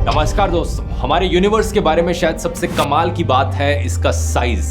नमस्कार दोस्तों, हमारे यूनिवर्स के बारे में शायद सबसे कमाल की बात है इसका साइज,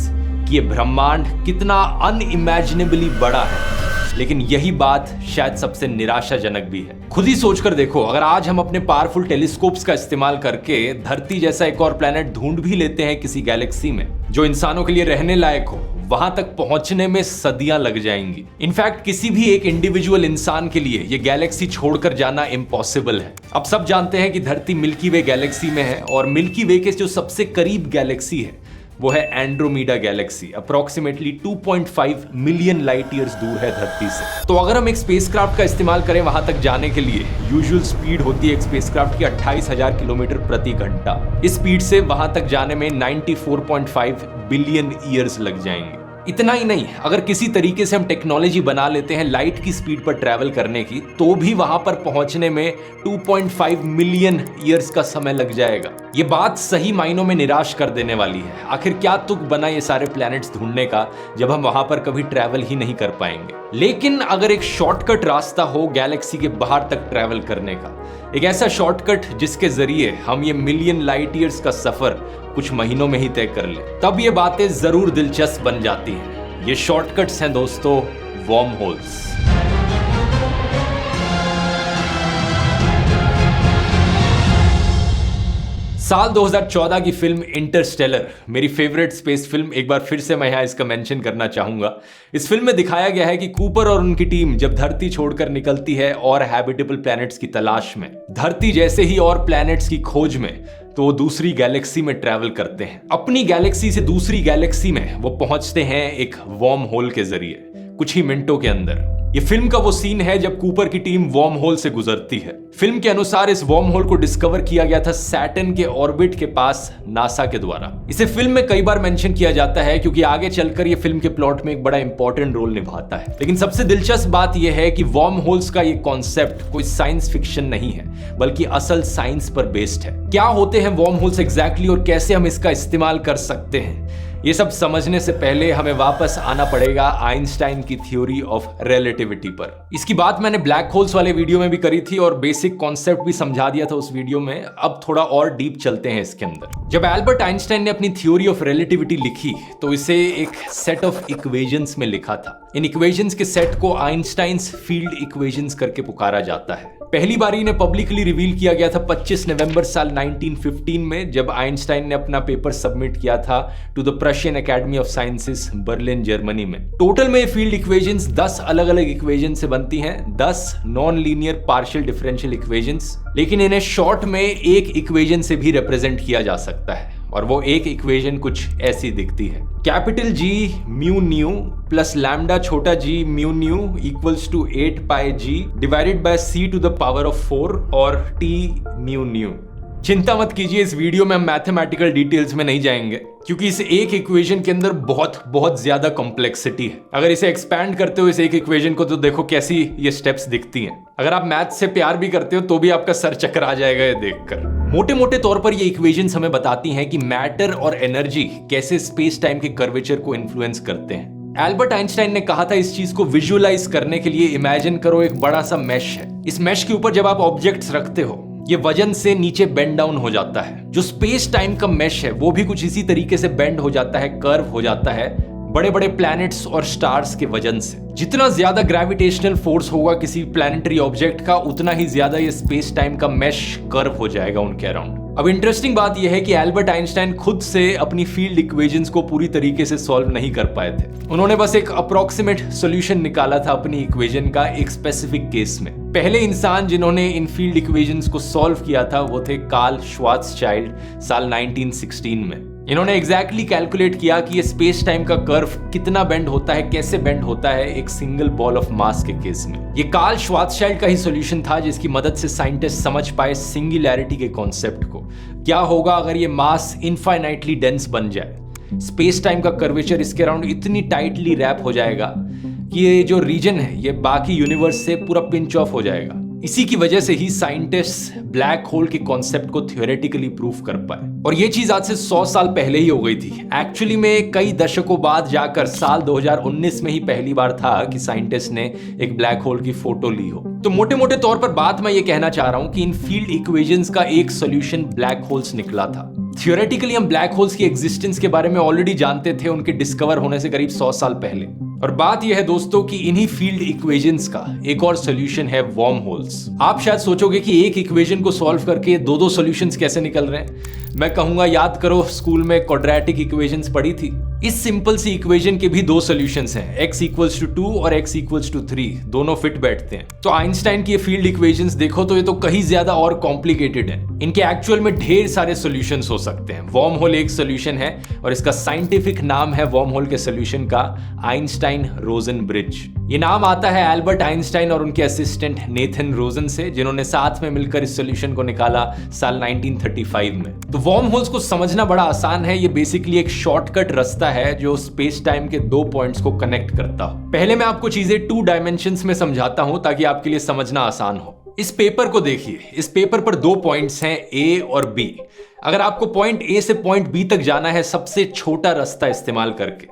कि ये ब्रह्मांड कितना अनइमेजिनेबली बड़ा है। लेकिन यही बात शायद सबसे निराशाजनक भी है। खुद ही सोचकर देखो, अगर आज हम अपने पावरफुल टेलीस्कोप्स का इस्तेमाल करके धरती जैसा एक और प्लेनेट ढूंढ भी लेते हैं किसी गैलेक्सी में जो इंसानों के लिए रहने लायक हो, वहां तक पहुंचने में सदियां लग जाएंगी। इनफैक्ट किसी भी एक इंडिविजुअल इंसान के लिए ये गैलेक्सी छोड़कर जाना इम्पॉसिबल है। अब सब जानते हैं कि धरती मिल्की वे गैलेक्सी में है और मिल्की वे के जो सबसे करीब गैलेक्सी है वो है Andromeda Galaxy. Approximately 2.5 million light years दूर है धरती से। तो अगर हम एक स्पेसक्राफ्ट का इस्तेमाल करें वहां तक जाने के लिए, यूजुअल स्पीड होती है एक स्पेसक्राफ्ट की 28,000 किलोमीटर प्रति घंटा। इस स्पीड से वहां तक जाने में 94.5 बिलियन ईयर्स लग जाएंगे। इतना ही नहीं, अगर किसी तरीके से हम टेक्नोलॉजी बना लेते हैं लाइट की स्पीड पर ट्रैवल करने की, तो भी वहां पर पहुंचने में 2.5 मिलियन ईयर्स का समय लग जाएगा। ये बात सही मायनों में निराश कर देने वाली है। आखिर क्या तुक बना ये सारे प्लैनेट्स ढूंढने का जब हम वहां पर कभी ट्रैवल ही नहीं कर पाएंगे। लेकिन अगर एक शॉर्टकट रास्ता हो गैलेक्सी के बाहर तक ट्रैवल करने का, एक ऐसा शॉर्टकट जिसके जरिए हम ये मिलियन लाइट ईयर्स का सफर कुछ महीनों में ही तय कर ले, तब ये बातें जरूर दिलचस्प बन जाती हैं। ये शॉर्टकट्स हैं दोस्तों, वर्म होल्स। साल 2014 की फिल्म इंटरस्टेलर मेरी फेवरेट स्पेस फिल्म, एक बार फिर से मैं यहां इसका मेंशन करना चाहूंगा। इस फिल्म में दिखाया गया है कि कूपर और उनकी टीम जब धरती छोड़कर निकलती है और हैबिटेबल प्लैनेट्स की तलाश में, धरती जैसे ही और प्लैनेट्स की खोज में, तो वो दूसरी गैलेक्सी में ट्रैवल करते हैं। अपनी गैलेक्सी से दूसरी गैलेक्सी में वो पहुंचते हैं एक वर्म होल के जरिए कुछ ही मिनटों के अंदर। ये फिल्म का वो सीन है जब कूपर की टीम वर्म होल से गुजरती है। फिल्म के अनुसार इस वर्म होल को डिस्कवर किया गया था सैटर्न के ऑर्बिट के पास नासा के द्वारा। इसे फिल्म में कई बार मेंशन किया जाता है क्योंकि आगे चलकर ये फिल्म के प्लॉट में एक बड़ा इंपॉर्टेंट रोल निभाता है। लेकिन सबसे दिलचस्प बात यह है कि वर्म होल्स का ये कॉन्सेप्ट कोई साइंस फिक्शन नहीं है, बल्कि असल साइंस पर बेस्ड है। क्या होते हैं वर्म होल्स एग्जैक्टली और कैसे हम इसका इस्तेमाल कर सकते हैं, ये सब समझने से पहले हमें वापस आना पड़ेगा आइंस्टाइन की थ्योरी ऑफ रिलेटिविटी पर। इसकी बात मैंने ब्लैक होल्स वाले वीडियो में भी करी थी और बेसिक कॉन्सेप्ट भी समझा दिया था उस वीडियो में। अब थोड़ा और डीप चलते हैं इसके अंदर। जब एल्बर्ट आइंस्टाइन ने अपनी थ्योरी ऑफ रिलेटिविटी लिखी तो इसे एक सेट ऑफ इक्वेशंस में लिखा था। इन इक्वेशंस के सेट को आइंस्टाइन्स फील्ड इक्वेशंस करके पुकारा जाता है। पहली बार इन्हें पब्लिकली रिवील किया गया था 25 नवंबर साल 1915 में, जब आइंस्टाइन ने अपना पेपर सबमिट किया था to the Prussian Academy of Sciences Berlin Germany में। टोटल में फील्ड इक्वेशंस 10 अलग अलग इक्वेशन से बनती हैं, 10 non linear partial differential equations. लेकिन इन्हें शॉर्ट में एक इक्वेशन से भी रिप्रेजेंट किया जा सकता है और वो एक इक्वेशन कुछ ऐसी दिखती है। Capital G mu nu plus lambda छोटा G mu nu equals to 8 pi G divided by c to the power of 4 और t म्यू न्यू। चिंता मत कीजिए, इस वीडियो में हम मैथमेटिकल डिटेल्स में नहीं जाएंगे क्योंकि इस एक इक्वेशन के अंदर बहुत ज्यादा कॉम्प्लेक्सिटी है। अगर इसे एक्सपैंड करते हो इस एक इक्वेशन को, तो देखो कैसी ये स्टेप्स दिखती हैं। अगर आप मैथ से प्यार भी करते हो तो भी आपका सर चक्कर आ जाएगा ये देखकर। मोटे मोटे तौर पर ये इक्वेशंस हमें बताती हैं कि मैटर और एनर्जी कैसे स्पेस टाइम के कर्वेचर को इन्फ्लुएंस करते हैं। एल्बर्ट आइंस्टाइन ने कहा था इस चीज को विजुअलाइज करने के लिए इमेजिन करो एक बड़ा सा मैश है। इस मैश के ऊपर जब आप ऑब्जेक्ट्स रखते हो, ये वजन से नीचे बेंड डाउन हो जाता है। जो स्पेस टाइम का मैश है वो भी कुछ इसी तरीके से बेंड हो जाता है, कर्व हो जाता है बड़े बड़े प्लैनेट्स और स्टार्स के वजन से। जितना ज्यादा ग्रेविटेशनल फोर्स होगा किसी प्लैनेटरी ऑब्जेक्ट का, उतना ही ज्यादा ये स्पेस टाइम का मैश कर्व हो जाएगा उनके अराउंड। अब इंटरेस्टिंग बात यह है कि एल्बर्ट आइंस्टाइन खुद से अपनी फील्ड इक्वेशंस को पूरी तरीके से सॉल्व नहीं कर पाए थे। उन्होंने बस एक अप्रोक्सीमेट सॉल्यूशन निकाला था अपनी इक्वेशन का एक स्पेसिफिक केस में। पहले इंसान जिन्होंने इन फील्ड इक्वेशंस को सॉल्व किया था वो थे कार्ल श्वार्ज़शाइल्ड साल 1916 में। इन्होंने एग्जैक्टली कैलकुलेट किया कि ये स्पेस टाइम का कर्व कितना बेंड होता है, कैसे बेंड होता है एक सिंगल बॉल ऑफ मास के केस में। ये कार्ल श्वार्ज़शाइल्ड का ही सॉल्यूशन था जिसकी मदद से साइंटिस्ट समझ पाए सिंगुलैरिटी के कॉन्सेप्ट को। क्या होगा अगर ये मास इनफाइनाइटली डेंस बन जाए, स्पेस टाइम का कर्वेचर इसके अराउंड इतनी टाइटली रैप हो जाएगा कि ये जो रीजन है ये बाकी यूनिवर्स से पूरा पिंच ऑफ हो जाएगा। इसी की वजह से ही साइंटिस्ट ब्लैक होल के कॉन्सेप्ट को थियोरेटिकली प्रूव कर पाए। और ये चीज आज से 100 साल पहले ही हो गई थी। एक्चुअली में कई दशकों बाद जाकर साल 2019 में ही पहली बार था कि साइंटिस्ट ने एक ब्लैक होल की फोटो ली हो। तो मोटे मोटे तौर पर बात मैं ये कहना चाह रहा हूं कि इन फील्ड इक्वेशंस का एक सॉल्यूशन ब्लैक होल्स निकला था। थियोरेटिकली हम ब्लैक होल्स की एग्जिस्टेंस के बारे में ऑलरेडी जानते थे उनके डिस्कवर होने से करीब 100 साल पहले। और बात यह है दोस्तों कि इन्हीं फील्ड इक्वेशंस का एक और सॉल्यूशन है वर्म होल्स। आप शायद सोचोगे कि एक इक्वेशन को सॉल्व करके दो सॉल्यूशंस कैसे निकल रहे हैं। मैं कहूंगा याद करो, स्कूल में क्वाड्रेटिक इक्वेशंस पढ़ी थी। इस सिंपल सी इक्वेशन के भी दो सॉल्यूशंस हैं, x इक्वल्स टू 2 और x इक्वल्स टू 3, दोनों फिट बैठते हैं। तो आइंस्टाइन की ये फील्ड इक्वेशंस देखो तो ये तो कहीं ज्यादा और कॉम्प्लिकेटेड है। इनके एक्चुअल में ढेर सारे सॉल्यूशंस हो सकते हैं। वर्म होल एक सॉल्यूशन है और इसका साइंटिफिक नाम है वर्म होल के सॉल्यूशन का आइंस्टाइन रोजन ब्रिज। ये नाम आता है एल्बर्ट आइंस्टाइन और उनके असिस्टेंट नेथन रोजन से, जिन्होंने साथ में मिलकर इस सॉल्यूशन को निकाला साल 1935 में। तो वर्म होल्स को समझना बड़ा आसान है। ये बेसिकली एक शॉर्टकट रास्ता है जो स्पेस टाइम के दो पॉइंट्स को कनेक्ट करता हो। पहले मैं आपको चीजें 2 डायमेंशंस में समझाता हूं ताकि आपके लिए समझना आसान हो। इस पेपर को देखिए, इस पेपर पर 2 पॉइंट्स हैं A और B। अगर आपको पॉइंट A से पॉइंट B तक जाना है सबसे छोटा रास्ता इस्तेमाल करके,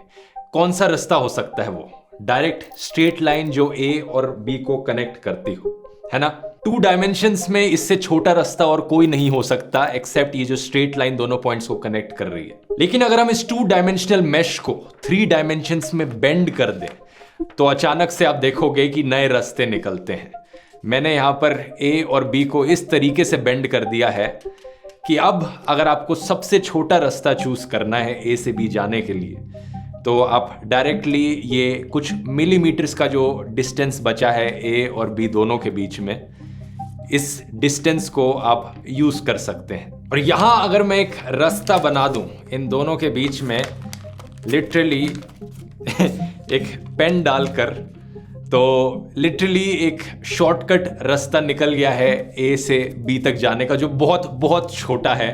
कौन सा रास्ता हो सकता है? वो डायरेक्ट स्ट्रेट लाइन जो A और B को कनेक्ट करती हो, है ना। 2 डायमेंशंस में इससे छोटा रास्ता और कोई नहीं हो सकता एक्सेप्ट ये जो स्ट्रेट लाइन दोनों पॉइंट्स को कनेक्ट कर रही है। लेकिन अगर हम इस 2 डायमेंशनल मेश को 3 डायमेंशंस में बेंड कर दें तो अचानक से आप देखोगे कि नए रास्ते निकलते हैं। मैंने यहां पर A और B को इस तरीके से बेंड कर दिया है कि अब अगर आपको सबसे छोटा रास्ता चूज करना है A से B जाने के लिए, तो आप डायरेक्टली ये कुछ मिलीमीटर्स का जो डिस्टेंस बचा है A और B दोनों के बीच में, इस डिस्टेंस को आप यूज कर सकते हैं। और यहां अगर मैं एक रास्ता बना दूं इन दोनों के बीच में, लिटरली एक पेन डालकर, तो लिटरली एक शॉर्टकट रास्ता निकल गया है A से B तक जाने का, जो बहुत बहुत छोटा है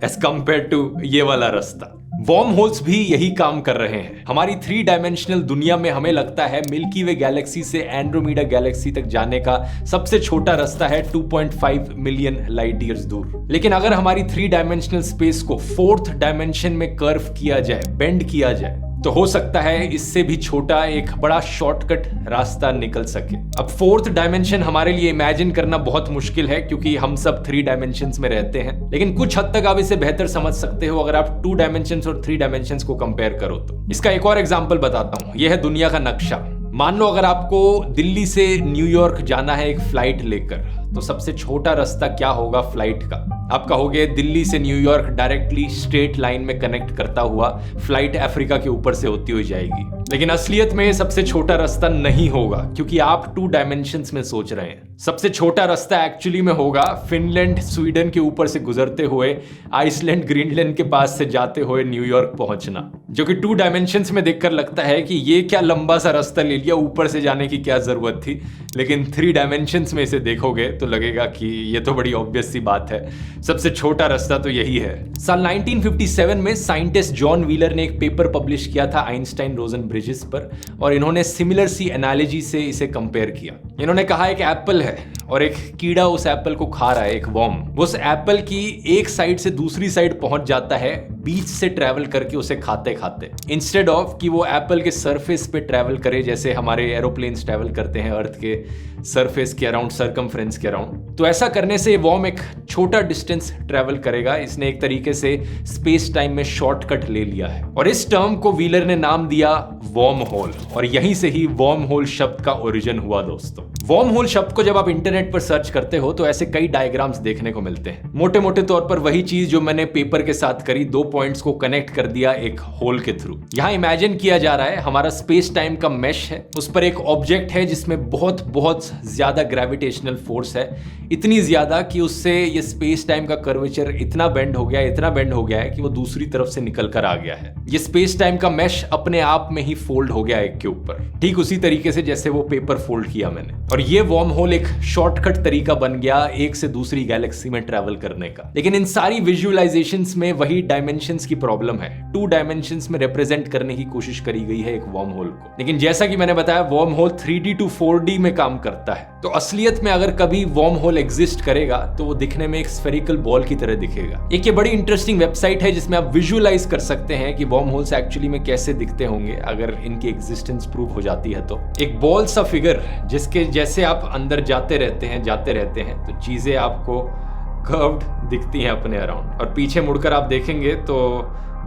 एज कंपेयर टू ये वाला रास्ता। वर्म होल्स भी यही काम कर रहे हैं। हमारी 3 डायमेंशनल दुनिया में हमें लगता है मिल्की वे गैलेक्सी से एंड्रोमेडा गैलेक्सी तक जाने का सबसे छोटा रास्ता है 2.5 मिलियन लाइट ईयर्स दूर। लेकिन अगर हमारी 3 डायमेंशनल स्पेस को 4th डायमेंशन में कर्व किया जाए, बेंड किया जाए, तो हो सकता है इससे भी छोटा एक बड़ा शॉर्टकट रास्ता निकल सके। अब 4th डायमेंशन हमारे लिए इमेजिन करना बहुत मुश्किल है क्योंकि हम सब 3 डायमेंशंस में रहते हैं, लेकिन कुछ हद तक आप इसे बेहतर समझ सकते हो अगर आप 2 डायमेंशंस और 3 डायमेंशंस को कंपेयर करो तो। इसका एक और एग्जांपल बताता हूं। यह है दुनिया का नक्शा। मान लो अगर आपको दिल्ली से न्यूयॉर्क जाना है एक फ्लाइट लेकर, तो सबसे छोटा रास्ता क्या होगा फ्लाइट का? आप कहोगे दिल्ली से न्यूयॉर्क डायरेक्टली स्ट्रेट लाइन में कनेक्ट करता हुआ फ्लाइट अफ्रीका के ऊपर से होती हुई जाएगी। लेकिन असलियत में सबसे छोटा रास्ता नहीं होगा क्योंकि आप 2 डायमेंशंस में सोच रहे हैं। सबसे छोटा रास्ता एक्चुअली में होगा फिनलैंड स्वीडन के ऊपर से गुजरते हुए आइसलैंड ग्रीनलैंड के पास से जाते हुए न्यूयॉर्क पहुंचना, जो कि 2 डायमेंशंस में देखकर लगता है कि ये क्या लंबा सा रास्ता ले लिया, ऊपर से जाने की क्या जरूरत थी। लेकिन 3 डायमेंशंस में इसे देखोगे तो लगेगा कि ये तो बड़ी ऑब्वियस सी बात है, सबसे छोटा रास्ता तो यही है। साल 1957 में साइंटिस्ट जॉन व्हीलर ने एक पेपर पब्लिश किया था आइंस्टाइन रोजन ब्रिजेस पर, और इन्होंने सिमिलर सी एनालॉजी से इसे कंपेयर किया। इन्होंने कहा एक एप्पल है और एक कीड़ा उस एप्पल को खा रहा है, एक वर्म। उस एप्पल की एक साइड से दूसरी साइड पहुंच जाता है बीच से ट्रैवल करके उसे खाते खाते, इंस्टेड ऑफ कि वो एप्पल के सरफेस पे ट्रैवल करे जैसे हमारे एरोप्लेन्स ट्रैवल करते हैं अर्थ के सरफेस के अराउंड, सरकमफ्रेंस के अराउंड। तो ऐसा करने से वर्म एक छोटा डिस्टेंस ट्रैवल करेगा। इसने एक तरीके से स्पेस टाइम में शॉर्टकट ले लिया है और इस टर्म को व्हीलर ने नाम दिया वर्म होल, और यहीं से ही वर्म होल शब्द का ओरिजिन हुआ दोस्तों। वर्म होल शब्द को जब आप इंटरनेट पर सर्च करते हो तो ऐसे कई डायग्राम्स देखने को मिलते हैं। मोटे मोटे तौर पर वही चीज जो मैंने पेपर के साथ करी, 2 पॉइंट्स को कनेक्ट कर दिया एक होल के थ्रू। यहां इमेजिन किया जा रहा है हमारा स्पेस टाइम का मेश है, उस पर एक ऑब्जेक्ट है जिसमें बहुत बहुत ज्यादा ग्रेविटेशनल फोर्स है, इतनी ज्यादा कि उससे ये स्पेस टाइम का कर्वेचर इतना बेंड हो गया है कि वो दूसरी तरफ से निकल कर आ गया है। ये स्पेस टाइम का मेश अपने आप में ही फोल्ड हो गया एक के ऊपर, ठीक उसी तरीके से जैसे वो पेपर फोल्ड किया मैंने। और ये वर्म होल एक शॉर्टकट तरीका बन गया एक से दूसरी गैलेक्सी में ट्रैवल करने का। लेकिन इन सारी विजुअलाइजेशंस में वही डायमेंशन डायमेंशंस की प्रॉब्लम है। 2 डायमेंशंस में रिप्रेजेंट करने की कोशिश करी गई है एक वर्म होल को, लेकिन जैसा कि मैंने बताया worm hole 3D to 4D में काम करता है। तो असलियत में अगर कभी वर्म होल एग्जिस्ट करेगा तो वो दिखने में एक स्फेरिकल बॉल की तरह दिखेगा। एक ये बड़ी इंटरेस्टिंग वेबसाइट है जिसमें आप विजुअलाइज कर सकते हैं कि वर्म होल्स एक्चुअली में कैसे दिखते होंगे अगर इनकी एग्जिस्टेंस प्रूव हो जाती है। तो एक बॉल सा फिगर जिसके जैसे आप अंदर जाते रहते हैं तो चीजें आपको कर्व्ड दिखती हैं अपने अराउंड, और पीछे मुड़कर आप देखेंगे तो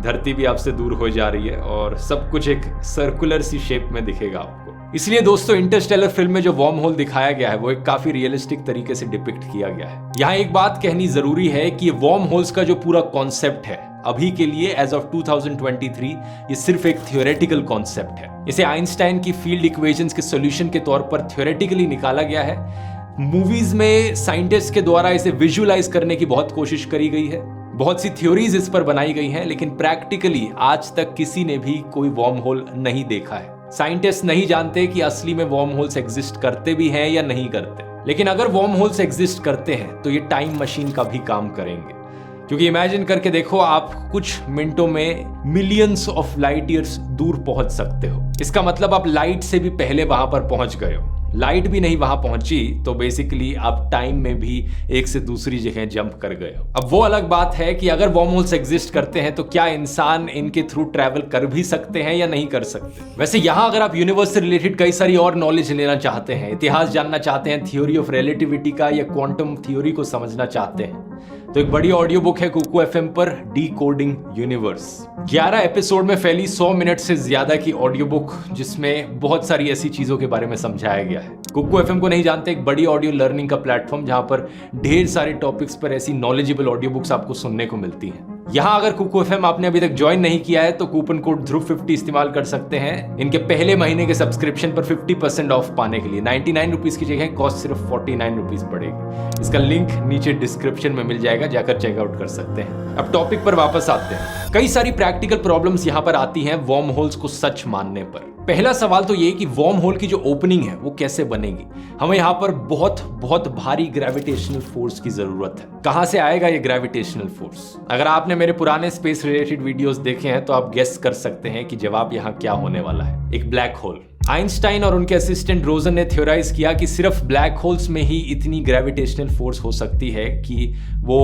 धरती भी आपसे दूर हो जा रही है और सब कुछ एक सर्कुलर सी शेप में दिखेगा आपको। इसलिए दोस्तों इंटरस्टेलर फिल्म में जो वर्म होल दिखाया गया है वो एक काफी रियलिस्टिक तरीके से डिपिक्ट किया गया है। यहाँ एक बात कहनी जरूरी है कि ये वर्म होल्स का जो पूरा कॉन्सेप्ट है अभी के लिए एज ऑफ 2023 ये सिर्फ एक थियोरेटिकल कॉन्सेप्ट है। इसे आइंस्टाइन की फील्ड इक्वेशंस के सॉल्यूशन के तौर पर थियोरेटिकली निकाला गया है। मूवीज में साइंटिस्ट के द्वारा इसे विजुअलाइज करने की बहुत कोशिश करी गई है, बहुत सी थ्योरीज इस पर बनाई गई हैं, लेकिन प्रैक्टिकली आज तक किसी ने भी कोई वर्म होल नहीं देखा है। साइंटिस्ट नहीं जानते कि असली में वर्म होल्स एग्जिस्ट करते भी हैं या नहीं करते, लेकिन अगर वर्म होल्स एग्जिस्ट करते हैं तो ये टाइम मशीन का भी काम करेंगे। क्योंकि इमेजिन करके देखो, आप कुछ मिनटों में मिलियंस ऑफ लाइट ईयर्स दूर पहुंच सकते हो। इसका मतलब आप लाइट से भी पहले वहां पर पहुंच गए हो। लाइट भी नहीं वहां पहुंची तो बेसिकली आप टाइम में भी एक से दूसरी जगह जंप कर गए हो। अब वो अलग बात है कि अगर वर्म होल्स एग्जिस्ट करते हैं तो क्या इंसान इनके थ्रू ट्रैवल कर भी सकते हैं या नहीं कर सकते। वैसे यहां अगर आप यूनिवर्स से रिलेटेड कई सारी और नॉलेज लेना चाहते हैं, इतिहास जानना चाहते हैं, थ्योरी ऑफ रिलेटिविटी का या क्वांटम थ्योरी को समझना चाहते हैं, तो एक बड़ी ऑडियो बुक है कुकू एफएम पर, डिकोडिंग यूनिवर्स। 11 एपिसोड में फैली 100 मिनट से ज्यादा की ऑडियो बुक जिसमें बहुत सारी ऐसी चीजों के बारे में समझाया गया है। कुकू एफएम को नहीं जानते, एक बड़ी ऑडियो लर्निंग का प्लेटफॉर्म जहां पर ढेर सारे टॉपिक्स पर ऐसी नॉलेजेबल ऑडियो बुक्स आपको सुनने को मिलती हैं। यहाँ अगर कुकू एफएम आपने अभी तक ज्वाइन नहीं किया है तो कूपन कोड ध्रुव50 इस्तेमाल कर सकते हैं इनके पहले महीने के सब्सक्रिप्शन पर 50% ऑफ पाने के लिए। 99 रुपीज की जगह कॉस्ट सिर्फ 49 रुपीज पड़ेगी। इसका लिंक नीचे डिस्क्रिप्शन में मिल जाएगा, जाकर चेकआउट कर सकते हैं। अब टॉपिक पर वापस आते हैं। कई सारी प्रैक्टिकल प्रॉब्लम्स यहाँ पर आती हैं वर्म होल्स को सच मानने पर। पहला सवाल तो ये कि वर्म होल की जो ओपनिंग है वो कैसे बनेगी। हमें यहाँ पर बहुत भारी ग्रेविटेशनल फोर्स की जरूरत है। कहां से आएगा ये ग्रेविटेशनल फोर्स? अगर आपने मेरे पुराने स्पेस रिलेटेड वीडियोस देखे हैं तो आप गेस कर सकते हैं कि जवाब यहाँ क्या होने वाला है, एक ब्लैक होल। आइंस्टाइन और उनके असिस्टेंट रोजन ने थ्योराइज किया कि सिर्फ ब्लैक होल्स में ही इतनी ग्रेविटेशनल फोर्स हो सकती है कि वो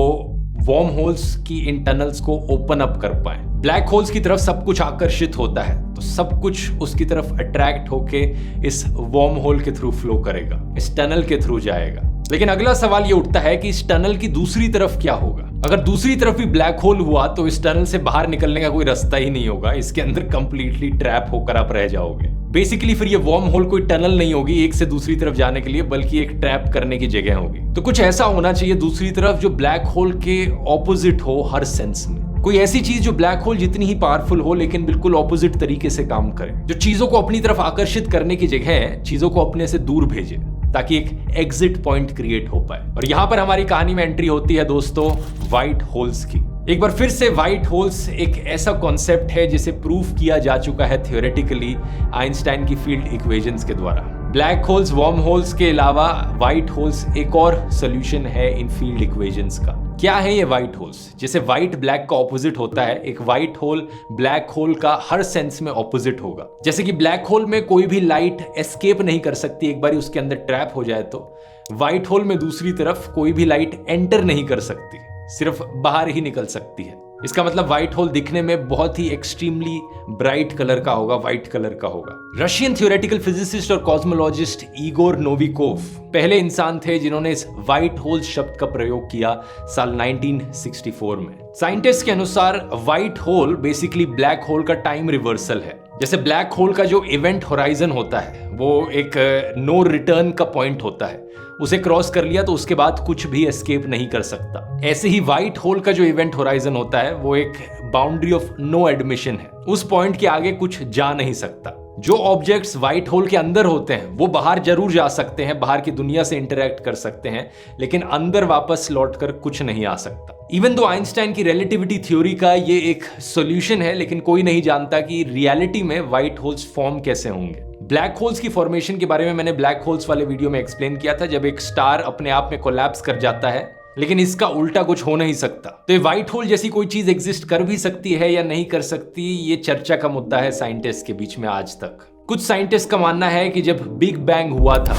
वर्म होल्स की इन टनल्स को ओपन अप कर पाए। ब्लैक होल्स की तरफ सब कुछ आकर्षित होता है तो सब कुछ उसकी तरफ अट्रैक्ट होके इस वर्म होल के थ्रू फ्लो करेगा, इस टनल के थ्रू जाएगा। लेकिन अगला सवाल ये उठता है कि इस टनल की दूसरी तरफ क्या होगा। अगर दूसरी तरफ भी ब्लैक होल हुआ तो इस टनल से बाहर निकलने का कोई रास्ता ही नहीं होगा, इसके अंदर कंप्लीटली ट्रैप होकर आप रह जाओगे। बेसिकली फिर ये वर्म होल कोई टनल नहीं होगी एक से दूसरी तरफ जाने के लिए, बल्कि एक ट्रैप करने की जगह होगी। तो कुछ ऐसा होना चाहिए दूसरी तरफ जो ब्लैक होल के ऑपोजिट हो हर सेंस में। कोई ऐसी चीज जो ब्लैक होल जितनी ही पावरफुल हो लेकिन बिल्कुल ऑपोजिट तरीके से काम करे, जो चीजों को अपनी तरफ आकर्षित करने की जगह चीजों को अपने से दूर भेजे ताकि एक एग्जिट पॉइंट क्रिएट हो पाए। और यहां पर हमारी कहानी में एंट्री होती है दोस्तों व्हाइट होल्स की। एक बार फिर से व्हाइट होल्स एक ऐसा कॉन्सेप्ट है जिसे प्रूव किया जा चुका है थियोरेटिकली आइंस्टाइन की फील्ड इक्वेशंस के द्वारा। ब्लैक होल्स, वर्म होल्स के अलावा व्हाइट होल्स एक और सोल्यूशन है इन फील्ड इक्वेशंस का। क्या है ये व्हाइट होल्स? जैसे व्हाइट ब्लैक का ऑपोजिट होता है, एक व्हाइट होल ब्लैक होल का हर सेंस में ऑपोजिट होगा। जैसे कि ब्लैक होल में कोई भी लाइट एस्केप नहीं कर सकती एक बार उसके अंदर ट्रैप हो जाए, तो व्हाइट होल में दूसरी तरफ कोई भी लाइट एंटर नहीं कर सकती, सिर्फ बाहर ही निकल सकती है। इसका मतलब व्हाइट होल दिखने में बहुत ही एक्सट्रीमली ब्राइट कलर का होगा, व्हाइट कलर का होगा। रशियन थ्योरेटिकल फिजिसिस्ट और कॉस्मोलॉजिस्ट इगोर नोविकोव पहले इंसान थे जिन्होंने इस व्हाइट होल शब्द का प्रयोग किया साल 1964 में। साइंटिस्ट के अनुसार white hole basically black hole का टाइम रिवर्सल है। जैसे ब्लैक होल का जो इवेंट होराइजन होता है वो एक नो रिटर्न का पॉइंट होता है, उसे क्रॉस कर लिया तो उसके बाद कुछ भी एस्केप नहीं कर सकता। ऐसे ही व्हाइट होल का जो इवेंट होराइजन होता है वो एक बाउंड्री ऑफ नो एडमिशन है, उस पॉइंट के आगे कुछ जा नहीं सकता। जो ऑब्जेक्ट्स व्हाइट होल के अंदर होते हैं वो बाहर जरूर जा सकते हैं, बाहर की दुनिया से इंटरेक्ट कर सकते हैं, लेकिन अंदर वापस लौटकर कुछ नहीं आ सकता। इवन दो आइंस्टाइन की रिलेटिविटी थ्योरी का ये एक सॉल्यूशन है, लेकिन कोई नहीं जानता कि रियलिटी में व्हाइट होल्स फॉर्म कैसे होंगे। ब्लैक होल्स की फॉर्मेशन के बारे में मैंने ब्लैक होल्स वाले वीडियो में एक्सप्लेन किया था। जब एक स्टार अपने आप में कोलैप्स कर जाता है, लेकिन इसका उल्टा कुछ हो नहीं सकता। तो ये व्हाइट होल जैसी कोई चीज एग्जिस्ट कर भी सकती है या नहीं कर सकती, ये चर्चा का मुद्दा है साइंटिस्ट के बीच में आज तक। कुछ साइंटिस्ट का मानना है कि जब बिग बैंग हुआ था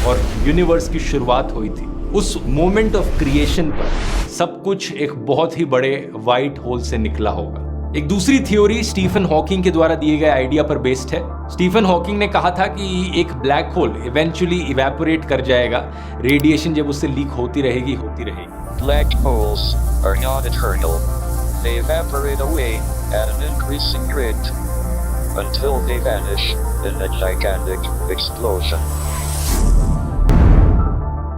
और यूनिवर्स की शुरुआत हुई थी, उस मोमेंट ऑफ क्रिएशन पर सब कुछ एक बहुत ही बड़े व्हाइट होल से निकला होगा। एक दूसरी थ्योरी स्टीफन हॉकिंग के द्वारा दिए गए आइडिया पर बेस्ड है। स्टीफन हॉकिंग ने कहा था कि एक ब्लैक होल इवेंचुअली इवेपोरेट कर जाएगा, रेडिएशन जब उससे लीक होती रहेगी। Black holes are not eternal. They evaporate away at an increasing rate until they vanish in a gigantic explosion.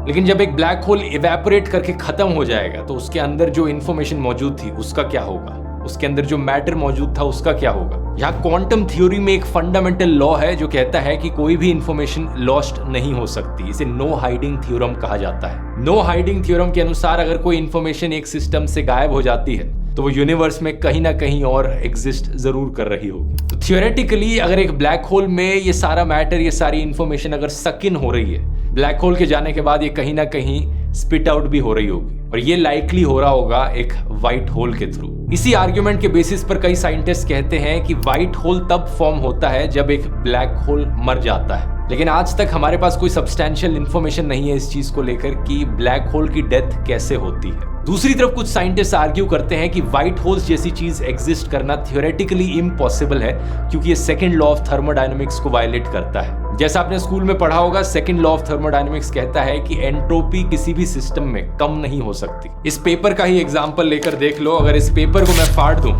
लेकिन जब एक ब्लैक होल इवेपोरेट करके खत्म हो जाएगा तो उसके अंदर जो इंफॉर्मेशन मौजूद थी उसका क्या होगा, उसके अंदर जो मैटर मौजूद था उसका क्या होगा। यहाँ क्वांटम थ्योरी में एक फंडामेंटल लॉ है जो कहता है कि कोई भी इंफॉर्मेशन लॉस्ट नहीं हो सकती। इसे नो हाइडिंग थ्योरम कहा जाता है। नो हाइडिंग थ्योरम के अनुसार अगर कोई इंफॉर्मेशन एक सिस्टम से गायब हो जाती है तो वो यूनिवर्स में कहीं ना कहीं और एग्जिस्ट जरूर कर रही होगी। तो थियोरेटिकली अगर एक ब्लैक होल में ये सारा मैटर, ये सारी इंफॉर्मेशन अगर सक इन हो रही है, ब्लैक होल के जाने के बाद ये कहीं ना कहीं स्पिट आउट भी हो रही होगी, और ये लाइकली हो रहा होगा एक व्हाइट होल के थ्रू। इसी आर्ग्यूमेंट के बेसिस पर कई साइंटिस्ट कहते हैं कि व्हाइट होल तब फॉर्म होता है जब एक ब्लैक होल मर जाता है। लेकिन आज तक हमारे पास कोई सब्सटैंशियल इंफॉर्मेशन नहीं है इस चीज को लेकर कि ब्लैक होल की डेथ कैसे होती है। दूसरी तरफ कुछ साइंटिस्ट आर्ग्यू करते हैं कि व्हाइट होल्स जैसी चीज एग्जिस्ट करना थियोरेटिकली इम्पॉसिबल है, क्योंकि ये सेकंड लॉ ऑफ थर्मोडायनेमिक्स को वायलेट करता है। जैसा आपने स्कूल में पढ़ा होगा, सेकंड लॉ ऑफ थर्मोडायनेमिक्स कहता है कि एंट्रोपी किसी भी सिस्टम में कम नहीं हो सकती। इस पेपर का ही एग्जांपल लेकर देख लो। अगर इस पेपर को मैं फाड़ दूं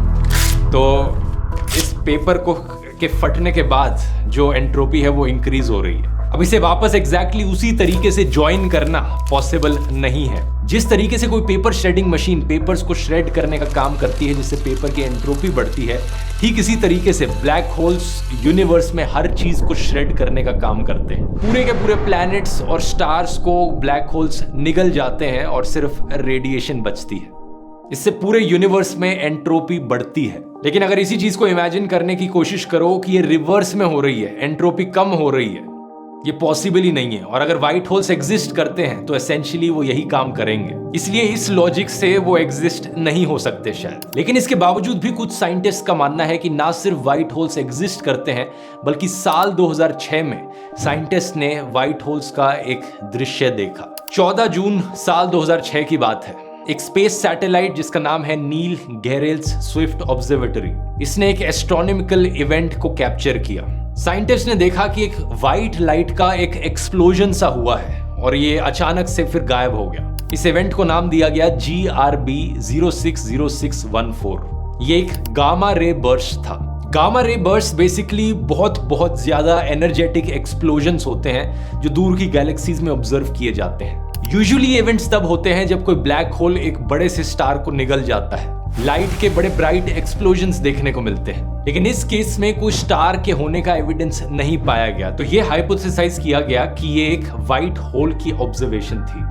तो इस पेपर को के फटने के बाद जो एंट्रोपी है वो इंक्रीज हो रही है। अब इसे वापस एग्जैक्टली उसी तरीके से ज्वाइन करना पॉसिबल नहीं है। जिस तरीके से कोई पेपर श्रेडिंग मशीन पेपर्स को श्रेड करने का काम करती है जिससे पेपर की एंट्रोपी बढ़ती है, ठीक इसी तरीके से ब्लैक होल्स यूनिवर्स में हर चीज को श्रेड करने का काम करते हैं। पूरे के पूरे प्लैनेट्स और स्टार्स को ब्लैक होल्स निगल जाते हैं और सिर्फ रेडिएशन बचती है। इससे पूरे यूनिवर्स में एंट्रोपी बढ़ती है। लेकिन अगर इसी चीज को इमेजिन करने की कोशिश करो कि ये रिवर्स में हो रही है, एंट्रोपी कम हो रही है, ये पॉसिबल ही नहीं है। और अगर व्हाइट होल्स एग्जिस्ट करते हैं तो एसेंशियली वो यही काम करेंगे, इसलिए इस लॉजिक से वो एग्जिस्ट नहीं हो सकते शायद। लेकिन इसके बावजूद भी कुछ साइंटिस्ट का मानना है कि ना सिर्फ व्हाइट होल्स एग्जिस्ट करते हैं, बल्कि साल 2006 में साइंटिस्ट ने व्हाइट होल्स का एक दृश्य देखा। 14 जून साल 2006 की बात है। एक स्पेस सैटेलाइट जिसका नाम है नील गेरेल्स स्विफ्ट ऑब्जर्वेटरी, इसने एक एस्ट्रोनॉमिकल इवेंट को कैप्चर किया। साइंटिस्ट ने देखा कि एक व्हाइट लाइट का एक एक्सप्लोजन सा हुआ है और ये अचानक से फिर गायब हो गया। इस इवेंट को नाम दिया गया GRB 060614। ये एक गामा रे बर्स्ट था। गामा रे बर्स्ट बेसिकली बहुत ज्यादा एनर्जेटिक एक्सप्लोजन्स होते हैं जो दूर की गैलेक्सीज में ऑब्जर्व किए जाते हैं। यूजुअली इवेंट्स तब होते हैं जब कोई ब्लैक होल एक बड़े से स्टार को निगल जाता है, लाइट के बड़े ब्राइट एक्सप्लोजन्स देखने को मिलते हैं। लेकिन इस केस में कोई स्टार के होने का एविडेंस नहीं पाया गया, तो ये हाइपोथेसाइज किया गया कि ये एक व्हाइट होल की ऑब्जर्वेशन थी।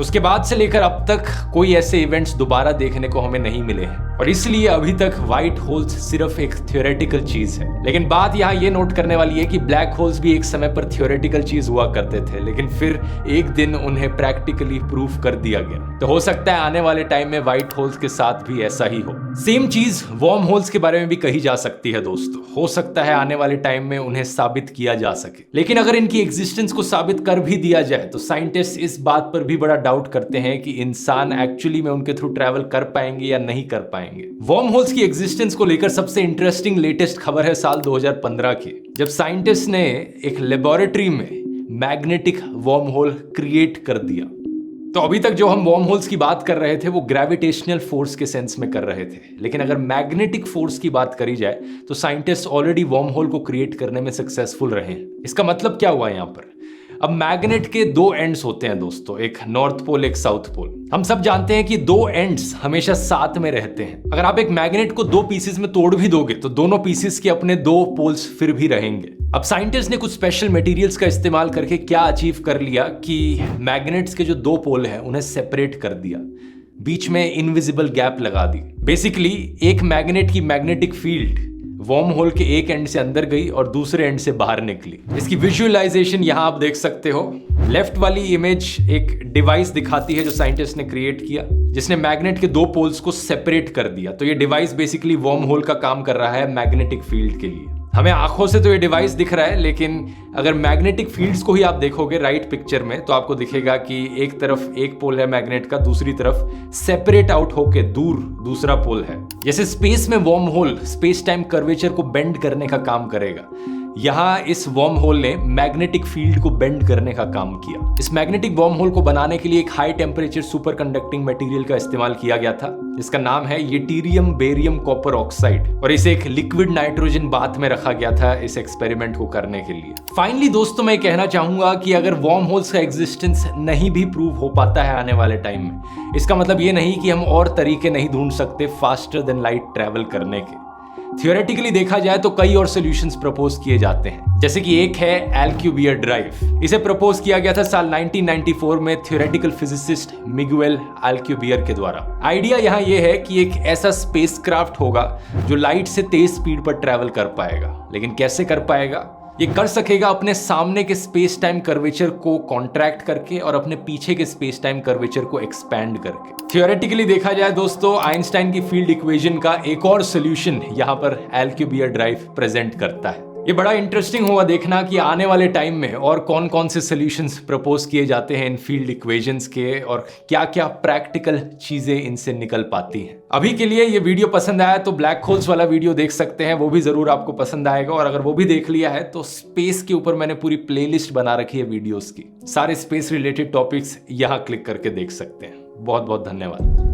उसके बाद से लेकर अब तक कोई ऐसे इवेंट्स दोबारा देखने को हमें नहीं मिले हैं, और इसलिए अभी तक व्हाइट होल्स सिर्फ एक थियोरेटिकल चीज है। लेकिन बात यहाँ ये नोट करने वाली है कि ब्लैक होल्स भी एक समय पर थियोरेटिकल चीज हुआ करते थे, लेकिन फिर एक दिन उन्हें प्रैक्टिकली प्रूफ कर दिया गया। तो हो सकता है आने वाले टाइम में व्हाइट होल्स के साथ भी ऐसा ही हो। सेम चीज वर्म होल्स के बारे में भी कही जा सकती है दोस्तों। हो सकता है आने वाले टाइम में उन्हें साबित किया जा सके, लेकिन अगर इनकी एग्जिस्टेंस को साबित कर भी दिया जाए तो साइंटिस्ट इस बात पर भी बड़ा डाउट करते हैं कि इंसान एक्चुअली में उनके थ्रू ट्रैवल कर पाएंगे या नहीं कर पाएंगे। वर्म होल्स की एग्जिस्टेंस को लेकर सबसे इंटरेस्टिंग लेटेस्ट खबर है साल 2015 की, जब साइंटिस्ट ने एक लेबोरेटरी में मैग्नेटिक वर्म होल क्रिएट कर दिया। तो अभी तक जो हम वर्म होल्स की बात कर रहे थे वो ग्रेविटेशनल फोर्स के सेंस में कर रहे थे, लेकिन अगर मैग्नेटिक फोर्स की बात करी जाए तो साइंटिस्ट ऑलरेडी वर्म होल को क्रिएट करने में सक्सेसफुल रहे हैं। इसका मतलब क्या हुआ यहाँ पर? अब मैग्नेट के दो एंड्स होते हैं दोस्तों, एक नॉर्थ पोल एक साउथ पोल। हम सब जानते हैं कि दो एंड्स हमेशा साथ में रहते हैं। अगर आप एक मैग्नेट को दो पीसेस में तोड़ भी दोगे तो दोनों पीसेस के अपने दो पोल्स फिर भी रहेंगे। अब साइंटिस्ट ने कुछ स्पेशल मटेरियल्स का इस्तेमाल करके क्या अचीव कर लिया कि मैग्नेट्स के जो दो पोल हैं उन्हें सेपरेट कर दिया, बीच में इनविजिबल गैप लगा दी। बेसिकली एक मैग्नेट की मैग्नेटिक फील्ड वॉर्म होल के एक एंड से अंदर गई और दूसरे एंड से बाहर निकली। इसकी विजुअलाइजेशन यहां आप देख सकते हो। लेफ्ट वाली इमेज एक डिवाइस दिखाती है जो साइंटिस्ट ने क्रिएट किया, जिसने मैग्नेट के दो पोल्स को सेपरेट कर दिया। तो ये डिवाइस बेसिकली वॉर्म होल का काम कर रहा है मैग्नेटिक फील्ड के लिए। हमें आंखों से तो ये डिवाइस दिख रहा है, लेकिन अगर मैग्नेटिक फील्ड्स को ही आप देखोगे राइट पिक्चर में तो आपको दिखेगा कि एक तरफ एक पोल है मैग्नेट का, दूसरी तरफ सेपरेट आउट होके दूर दूसरा पोल है। जैसे स्पेस में wormhole space time curvature को बेंड करने का काम करेगा, यहाँ इस वॉर्म होल ने मैग्नेटिक फील्ड को बेंड करने का काम किया। इस मैग्नेटिक वॉर्म होल को बनाने के लिए एक high temperature super conducting material का इस्तेमाल किया गया था, जिसका नाम है यूटेरियम बेरियम कॉपर ऑक्साइड, और इसे एक लिक्विड नाइट्रोजन बाथ में रखा गया था इस एक्सपेरिमेंट को करने के लिए। फाइनली दोस्तों, मैं कहना चाहूंगा कि अगर वॉर्म होल्स का एग्जिस्टेंस नहीं भी प्रूव हो पाता है आने वाले टाइम में, इसका मतलब ये नहीं कि हम और तरीके नहीं ढूंढ सकते फास्टर देन लाइट ट्रेवल करने के। थियोरेटिकली देखा जाए तो कई और सॉल्यूशंस प्रपोज किए जाते हैं, जैसे कि एक है अल्क्यूबियर ड्राइव। इसे प्रपोज किया गया था साल 1994 में थियोरेटिकल फिजिसिस्ट मिगुएल अल्क्यूबियर के द्वारा। आइडिया यहाँ ये है कि एक ऐसा स्पेसक्राफ्ट होगा जो लाइट से तेज स्पीड पर ट्रैवल कर पाएगा। लेकिन कैसे कर पाएगा? ये कर सकेगा अपने सामने के स्पेस टाइम कर्वेचर को कॉन्ट्रैक्ट करके और अपने पीछे के स्पेस टाइम कर्वेचर को एक्सपैंड करके। थियोरेटिकली देखा जाए दोस्तों, आइंस्टाइन की फील्ड इक्वेशन का एक और सॉल्यूशन यहाँ पर अल्क्यूबियर ड्राइव प्रेजेंट करता है। ये बड़ा इंटरेस्टिंग होगा देखना कि आने वाले टाइम में और कौन कौन से सॉल्यूशंस प्रपोज किए जाते हैं इन फील्ड इक्वेशंस के, और क्या क्या प्रैक्टिकल चीजें इनसे निकल पाती हैं। अभी के लिए ये वीडियो पसंद आया तो ब्लैक होल्स वाला वीडियो देख सकते हैं, वो भी जरूर आपको पसंद आएगा। और अगर वो भी देख लिया है तो स्पेस के ऊपर मैंने पूरी प्लेलिस्ट बना रखी है वीडियोस की, सारे स्पेस रिलेटेड टॉपिक्स यहाँ क्लिक करके देख सकते हैं। बहुत बहुत धन्यवाद।